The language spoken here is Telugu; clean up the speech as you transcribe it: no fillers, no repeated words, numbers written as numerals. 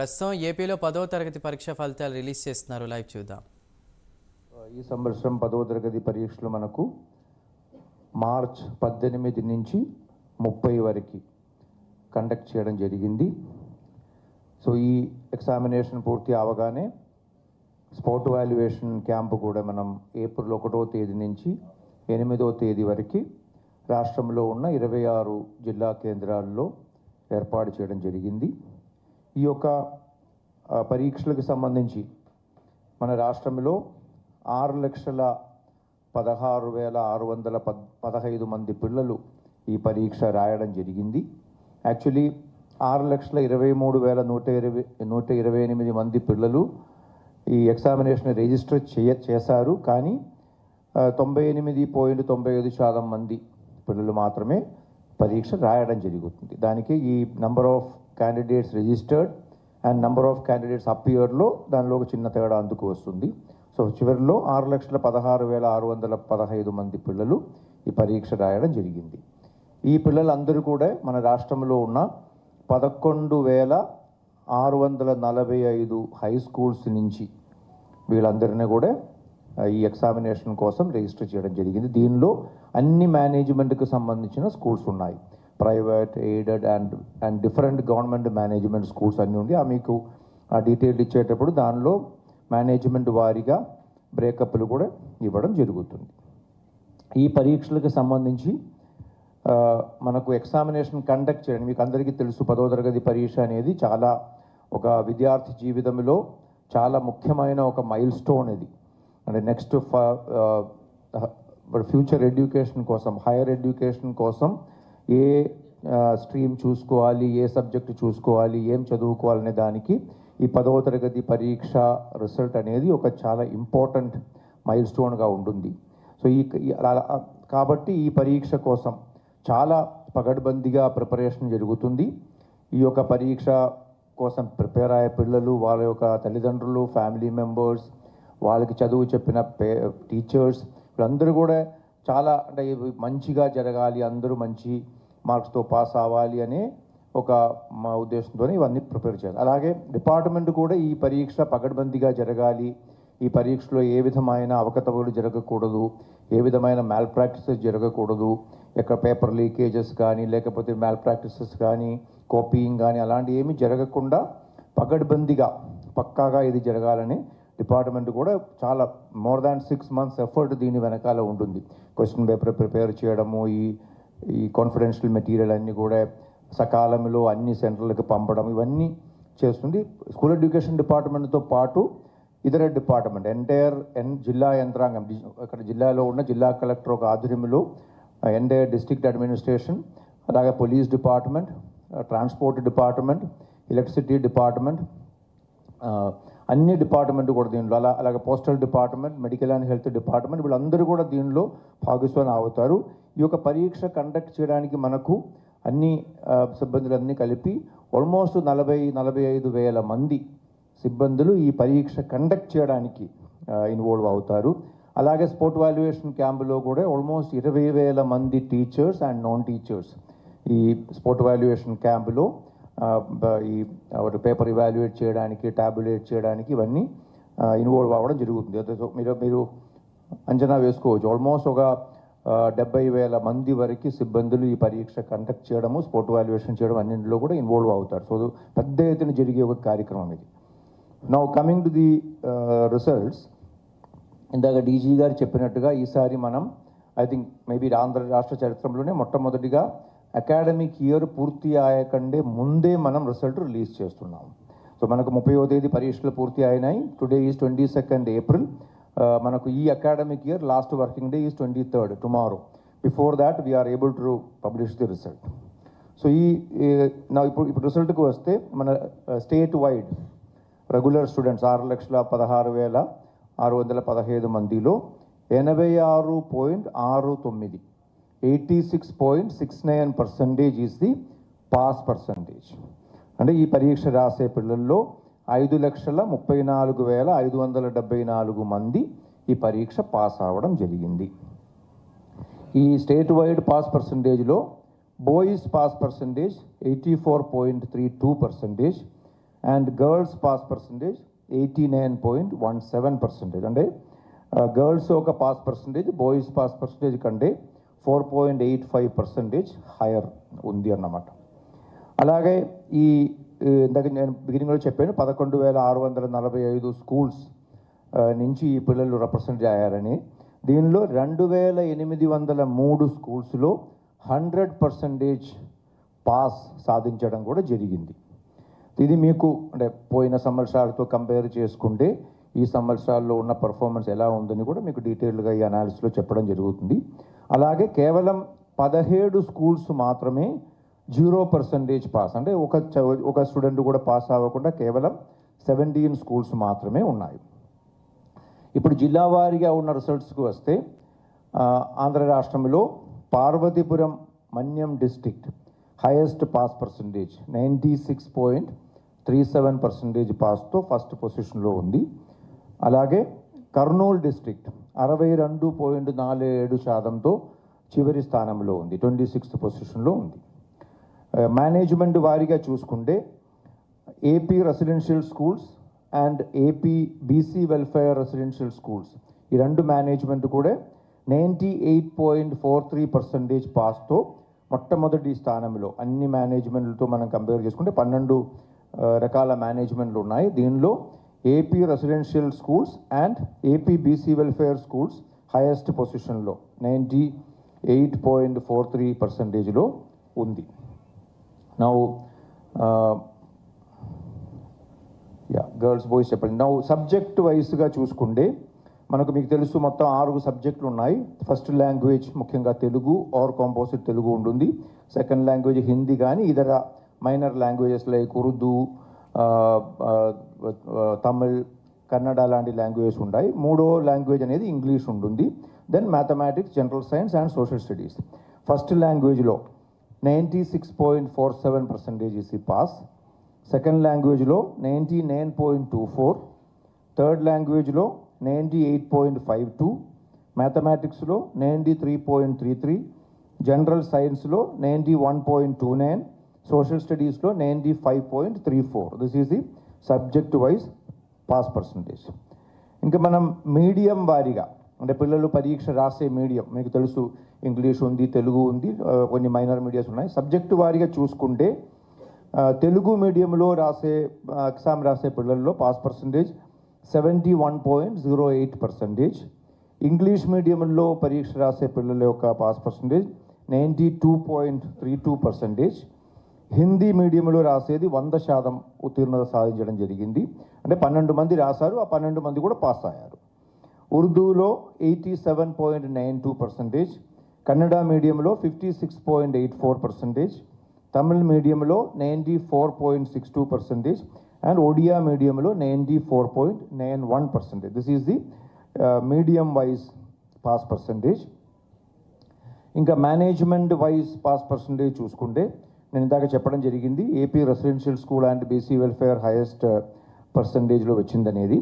ప్రస్తుతం ఏపీలో 10వ తరగతి పరీక్ష ఫలితాలు రిలీజ్ చేస్తున్నారు. లైవ్ చూద్దాం. ఈ సంవత్సరం 10వ తరగతి పరీక్షలు మనకు మార్చ్ 18 నుంచి 30 వరకు కండక్ట్ చేయడం జరిగింది. సో ఈ ఎగ్జామినేషన్ పూర్తి అవగానే స్పాట్ వాల్యుయేషన్ క్యాంపు కూడా మనం ఏప్రిల్ 1వ తేదీ నుంచి 8వ తేదీ వరకు రాష్ట్రంలో ఉన్న 26 జిల్లా కేంద్రాల్లో ఏర్పాటు చేయడం జరిగింది. ఈ యొక్క పరీక్షలకు సంబంధించి మన రాష్ట్రంలో 6,16,615 మంది పిల్లలు ఈ పరీక్ష రాయడం జరిగింది. యాక్చువల్లీ 6,23,128 మంది పిల్లలు ఈ ఎగ్జామినేషన్ రిజిస్టర్ చేశారు. కానీ 98.95% మంది పిల్లలు మాత్రమే పరీక్ష రాయడం జరుగుతుంది. దానికి ఈ number of candidates registered and number of candidates అపియర్లో దానిలో ఒక చిన్న తేడా అందుకు వస్తుంది. సో చివరిలో 6,16,615 మంది పిల్లలు ఈ పరీక్ష రాయడం జరిగింది. ఈ పిల్లలందరూ కూడా మన రాష్ట్రంలో ఉన్న 11,645 హై స్కూల్స్ నుంచి వీళ్ళందరినీ కూడా ఈ ఎగ్జామినేషన్ కోసం రిజిస్టర్ చేయడం జరిగింది. దీనిలో అన్ని మేనేజ్మెంట్కి సంబంధించిన స్కూల్స్ ఉన్నాయి. Private, aided and different government management schools అన్నీ ఉండి మీకు ఆ డీటెయిల్ ఇచ్చేటప్పుడు దానిలో మేనేజ్మెంట్ వారీగా బ్రేకప్లు కూడా ఇవ్వడం జరుగుతుంది. ఈ పరీక్షలకు సంబంధించి మనకు ఎగ్జామినేషన్ కండక్ట్ చేయడం మీకు అందరికీ తెలుసు. 10వ తరగతి పరీక్ష అనేది చాలా ఒక విద్యార్థి జీవితంలో చాలా ముఖ్యమైన ఒక మైల్ స్టోన్ ఇది. అంటే నెక్స్ట్ ఫ్యూచర్ ఎడ్యుకేషన్ కోసం, హైయర్ ఎడ్యుకేషన్ కోసం ఏ స్ట్రీమ్ చూసుకోవాలి, ఏ సబ్జెక్టు చూసుకోవాలి, ఏం చదువుకోవాలనే దానికి ఈ 10వ తరగతి పరీక్ష రిజల్ట్ అనేది ఒక చాలా ఇంపార్టెంట్ మైల్ స్టోన్గా ఉంటుంది. సో కాబట్టి ఈ పరీక్ష కోసం చాలా పగడ్బందీగా ప్రిపరేషన్ జరుగుతుంది. ఈ యొక్క పరీక్ష కోసం ప్రిపేర్ అయ్యే పిల్లలు, వాళ్ళ యొక్క తల్లిదండ్రులు, ఫ్యామిలీ మెంబర్స్, వాళ్ళకి చదువు చెప్పిన టీచర్స్ వీళ్ళందరూ కూడా చాలా అంటే మంచిగా జరగాలి, అందరూ మంచి మార్క్స్తో పాస్ అవ్వాలి అనే ఒక మా ఉద్దేశంతో ఇవన్నీ ప్రిపేర్ చేయాలి. అలాగే డిపార్ట్మెంట్ కూడా ఈ పరీక్ష పగడ్బందీగా జరగాలి, ఈ పరీక్షలో ఏ విధమైన అవకతవకలు జరగకూడదు, ఏ విధమైన మ్యాల్ ప్రాక్టీసెస్ జరగకూడదు, ఎక్కడ పేపర్ లీకేజెస్ కానీ లేకపోతే మ్యాల్ ప్రాక్టీసెస్ కానీ కాపీయింగ్ కానీ అలాంటి ఏమీ జరగకుండా పగడ్బందీగా పక్కాగా ఇది జరగాలని డిపార్ట్మెంట్ కూడా చాలా మోర్ దాన్ 6 months ఎఫర్ట్ దీని వెనకాల ఉంటుంది. క్వశ్చన్ పేపర్ ప్రిపేర్ చేయడము, ఈ కాన్ఫిడెన్షియల్ మెటీరియల్ అన్నీ కూడా సకాలంలో అన్ని సెంటర్లకు పంపడం ఇవన్నీ చేస్తుంది. స్కూల్ ఎడ్యుకేషన్ డిపార్ట్మెంట్తో పాటు ఇతర డిపార్ట్మెంట్ ఎంటైర్ జిల్లా యంత్రాంగం, ఇక్కడ జిల్లాలో ఉన్న జిల్లా కలెక్టర్ ఒక ఆధ్వర్యంలో ఎంటైర్ డిస్ట్రిక్ట్ అడ్మినిస్ట్రేషన్, అలాగే police department, transport department, electricity department, అన్ని డిపార్ట్మెంట్ కూడా దీనిలో అలాగే postal department, medical and health department వీళ్ళందరూ కూడా దీనిలో భాగస్వామి అవుతారు. ఈ యొక్క పరీక్ష కండక్ట్ చేయడానికి మనకు అన్ని సిబ్బందులన్నీ కలిపి ఆల్మోస్ట్ 40-45 వేల మంది సిబ్బందులు ఈ పరీక్ష కండక్ట్ చేయడానికి ఇన్వాల్వ్ అవుతారు. అలాగే స్పాట్ వాల్యుయేషన్ క్యాంపులో కూడా ఆల్మోస్ట్ 20,000 మంది టీచర్స్ అండ్ నాన్ టీచర్స్ ఈ స్పాట్ వాల్యుయేషన్ క్యాంపులో ఈ పేపర్ ఇవాల్యుయేట్ చేయడానికి, టాబ్యులేట్ చేయడానికి ఇవన్నీ ఇన్వాల్వ్ అవ్వడం జరుగుతుంది. మీరు అంచనా వేసుకోవచ్చు ఆల్మోస్ట్ ఒక 70,000 మంది వరకు సిబ్బందులు ఈ పరీక్ష కండక్ట్ చేయడము, స్పాట్ వాల్యుయేషన్ చేయడం అన్నింటిలో కూడా ఇన్వాల్వ్ అవుతారు. సో పెద్ద ఎత్తున జరిగే ఒక కార్యక్రమం ఇది. Now coming to the results, ఇందాక డీజీ గారు చెప్పినట్టుగా ఈసారి మనం ఐ థింక్ మేబీ ఆంధ్ర రాష్ట్ర చరిత్రలోనే మొట్టమొదటిగా అకాడమిక్ ఇయర్ పూర్తి అయ్యకంటే ముందే మనం రిజల్ట్ రిలీజ్ చేస్తున్నాం. సో మనకు 30వ తేదీ పరీక్షలు పూర్తి అయినాయి. Today is 22nd April. మనకు ఈ academic year last working day is 23rd, tomorrow. Before that we are able to publish the result. So ఇప్పుడు రిజల్ట్కి వస్తే మన స్టేట్ వైడ్ రెగ్యులర్ స్టూడెంట్స్ 6,16,615 మందిలో 86.69 86.69% ఈజ్ ది పాస్ పర్సంటేజ్. అంటే ఈ పరీక్ష రాసే పిల్లల్లో 5,34,574 మంది ఈ పరీక్ష పాస్ అవ్వడం జరిగింది. ఈ స్టేట్ వైడ్ పాస్ పర్సంటేజ్లో boys pass percentage 84.32%, and girls pass percentage 89.17%. అంటే గర్ల్స్ ఒక pass percentage boys pass percentage కంటే 4.85% హైయర్ ఉంది అన్నమాట. అలాగే ఇందాక నేను బిగినింగ్లో చెప్పాను 11,645 స్కూల్స్ నుంచి ఈ పిల్లలు రిప్రజెంట్ అయ్యారని. దీనిలో 2,803 స్కూల్స్లో 100% పాస్ సాధించడం కూడా జరిగింది. ఇది మీకు అంటే పోయిన సంవత్సరాలతో కంపేర్ చేసుకుంటే ఈ సంవత్సరాల్లో ఉన్న పర్ఫార్మెన్స్ ఎలా ఉందని కూడా మీకు డీటెయిల్గా ఈ అనాలిసిస్లో చెప్పడం జరుగుతుంది. అలాగే కేవలం 17 స్కూల్స్ మాత్రమే 0% పాస్, అంటే ఒక స్టూడెంట్ కూడా పాస్ అవ్వకుండా కేవలం 17 స్కూల్స్ మాత్రమే ఉన్నాయి. ఇప్పుడు జిల్లా వారీగా ఉన్న రిజల్ట్స్కి వస్తే ఆంధ్ర రాష్ట్రంలో Parvathipuram Manyam district highest pass percentage 96.37% పాస్తో ఫస్ట్ పొజిషన్లో ఉంది. అలాగే కర్నూలు డిస్ట్రిక్ట్ 62.47%తో చివరి స్థానంలో ఉంది, 26th పొజిషన్లో ఉంది. మేనేజ్మెంట్ వారీగా చూసుకుంటే AP residential schools and AP BC welfare residential schools ఈ రెండు మేనేజ్మెంట్ కూడా 98.43% పాస్తో మొట్టమొదటి స్థానంలో. అన్ని మేనేజ్మెంట్లతో మనం కంపేర్ చేసుకుంటే 12 రకాల మేనేజ్మెంట్లు ఉన్నాయి. దీనిలో AP residential schools and AP BC welfare schools highest పొజిషన్లో 98.43%లో ఉంది. నౌ గర్ల్స్ బాయ్స్ చెప్పండి. నౌ సబ్జెక్ట్ వైజ్గా చూసుకుంటే మీకు తెలుసు మొత్తం 6 సబ్జెక్టులు ఉన్నాయి. ఫస్ట్ లాంగ్వేజ్ ముఖ్యంగా తెలుగు ఆర్ కాంపోజిట్ తెలుగు ఉంటుంది. సెకండ్ లాంగ్వేజ్ హిందీ కానీ ఇతర minor languages like Urdu, Tamil, Kannada లాంటి లాంగ్వేజెస్ ఉంటాయి. మూడో లాంగ్వేజ్ అనేది ఇంగ్లీష్ ఉంటుంది. Then mathematics, general science and social studies. First లాంగ్వేజ్లో 96.47% ఈస్ ది పాస్. సెకండ్ లాంగ్వేజ్లో 99.24, థర్డ్ లాంగ్వేజ్లో 98.52, మ్యాథమెటిక్స్లో 93.33, జనరల్ సైన్స్లో 91.29, సోషల్ స్టడీస్లో 95.34. This is the subject wise pass percentage. ఇంకా మనం మీడియం వారీగా అంటే పిల్లలు పరీక్ష రాసే మీడియం మీకు తెలుసు, ఇంగ్లీష్ ఉంది, తెలుగు ఉంది, కొన్ని మైనర్ మీడియాస్ ఉన్నాయి. సబ్జెక్టు వారీగా చూసుకుంటే తెలుగు మీడియంలో ఎగ్జామ్ రాసే పిల్లల్లో పాస్ పర్సంటేజ్ 71.08%, ఇంగ్లీష్ మీడియంలో పరీక్ష రాసే పిల్లల యొక్క పాస్ పర్సంటేజ్ 92.32%, హిందీ మీడియంలో రాసేది 100% ఉత్తీర్ణత సాధించడం జరిగింది. అంటే 12 మంది రాశారు, ఆ 12 మంది కూడా పాస్ అయ్యారు. ఉర్దూలో 87.92%, కన్నడ మీడియంలో 56.84%, తమిళ్ మీడియంలో 94.62% అండ్ ఒడియా మీడియంలో 94.91%. This is the medium wise pass percentage. ఇంకా మేనేజ్మెంట్ వైజ్ పాస్ పర్సంటేజ్ చూసుకుంటే నేను ఇందాక చెప్పడం జరిగింది AP residential school and BC welfare highest పర్సంటేజ్లో వచ్చిందనేది.